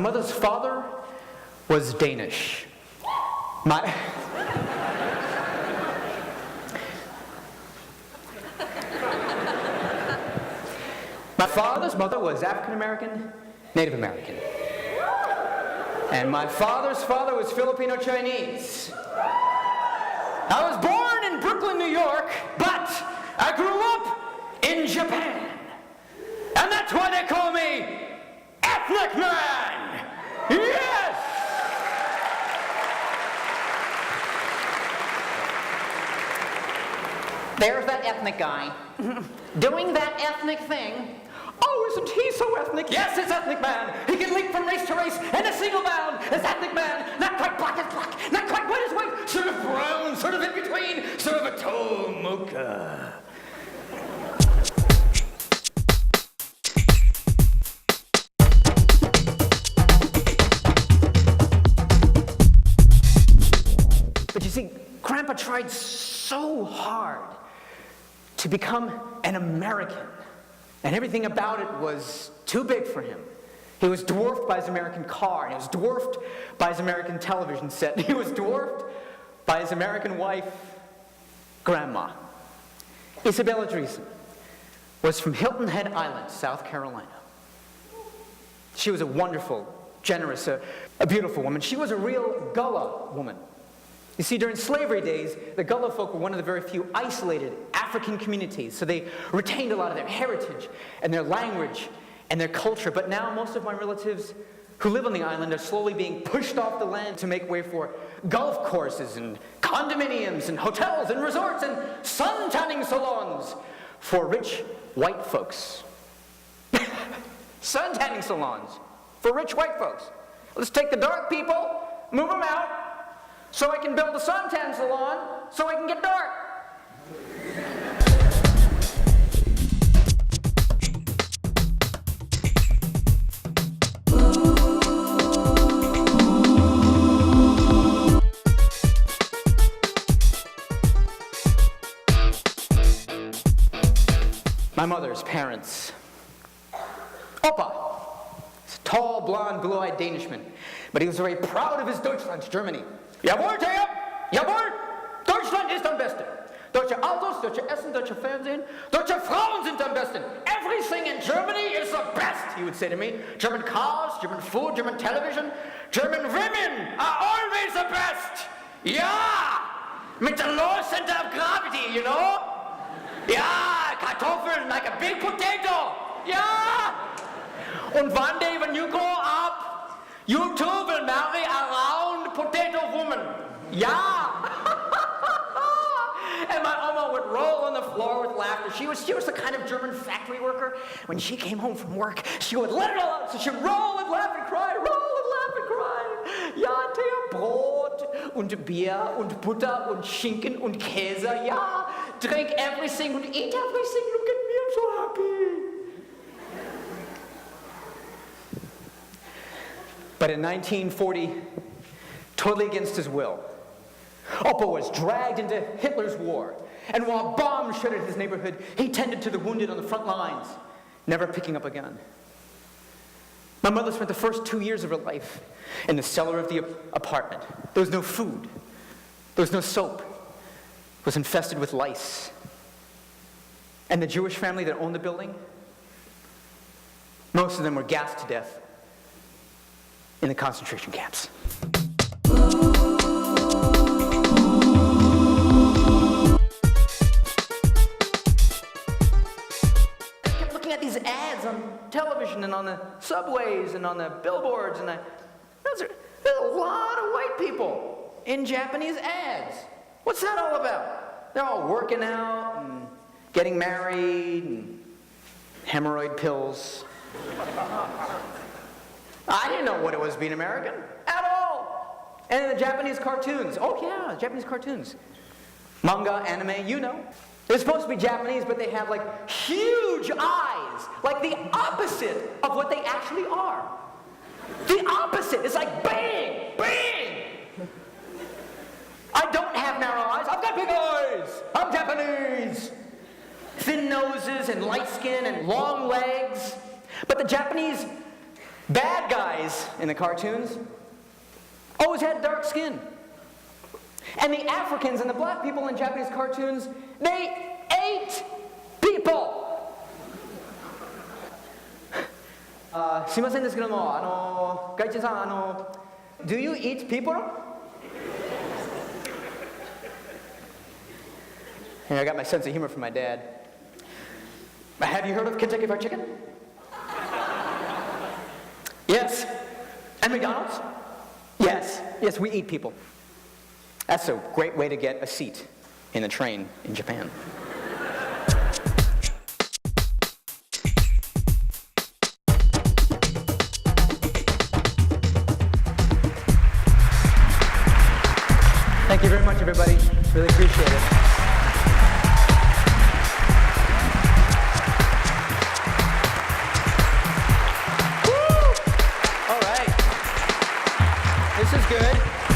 mother's father was Danish. My father's mother was African American, Native American. And my father's father was Filipino-Chinese. I was born in Brooklyn, New York, but I grew up in Japan. And that's why they call me Ethnic Man! Yes! There's that ethnic guy doing that ethnic thing. Oh, isn't he so ethnic? Yes, it's Ethnic Man. He can leap from race to race in a single bound. It's Ethnic Man. Not quite black as black, not quite white as white, sort of brown, sort of in between, sort of a tall mocha. But you see, Grandpa tried so hard to become an American. And everything about it was too big for him. He was dwarfed by his American car, and he was dwarfed by his American television set, and he was dwarfed by his American wife, Grandma. Isabella Dreesen was from Hilton Head Island, South Carolina. She was a wonderful, generous, a beautiful woman. She was a real Gullah woman. You see, during slavery days, the Gullah folk were one of the very few isolated African communities, so they retained a lot of their heritage and their language and their culture. But now most of my relatives who live on the island are slowly being pushed off the land to make way for golf courses and condominiums and hotels and resorts and sun-tanning salons for rich white folks. Sun-tanning salons for rich white folks. Let's take the dark people, move them out, so I can build a suntan salon, so I can get dark. My mother's parents. Opa. He's a tall, blonde, blue-eyed Danishman, but he was very proud of his Deutschland, Germany. Jawohl, Teja! Jawohl! Deutschland ist am besten. Deutsche Autos, deutsche Essen, deutsche Fernsehen, deutsche Frauen sind am besten. Everything in Germany is the best, he would say to me. German cars, German food, German television, German women are always the best. Ja! With the low center of gravity, you know? Ja, Kartoffeln like a big potato. Ja! And one day when you grow up, you too will marry a round potato woman. Yeah. And my Oma would roll on the floor with laughter. She was the kind of German factory worker. When she came home from work, she would let it all out. So she'd roll and laugh and cry, roll and laugh and cry. Ja, Tee, Brot und Bier und Butter und Schinken und Käse. Ja, drink everything and eat everything. Look at me, I'm so happy. But in 1940, totally against his will, Opa was dragged into Hitler's war. And while bombs shuddered his neighborhood, he tended to the wounded on the front lines, never picking up a gun. My mother spent the first 2 years of her life in the cellar of the apartment. There was no food. There was no soap. It was infested with lice. And the Jewish family that owned the building, most of them were gassed to death in the concentration camps. I kept looking at these ads on television and on the subways and on the billboards, and there's a lot of white people in Japanese ads. What's that all about? They're all working out and getting married and hemorrhoid pills. I didn't know what it was being American at all. And the Japanese cartoons. Oh yeah, Japanese cartoons. Manga, anime, you know. They're supposed to be Japanese, but they have like huge eyes. Like the opposite of what they actually are. The opposite. It's like bang, bang. I don't have narrow eyes. I've got big eyes. I'm Japanese. Thin noses and light skin and long legs. But the Japanese Bad guys in the cartoons always had dark skin. And the Africans and the black people in Japanese cartoons, they ate people. すいませんですけども、外人さん、do you eat people? Here, I got my sense of humor from my dad. Have you heard of Kentucky Fried Chicken? Yes. And McDonald's? Yes. Yes, we eat people. That's a great way to get a seat in the train in Japan. Thank you very much, everybody. Really appreciate it. Woo! All right. This is good.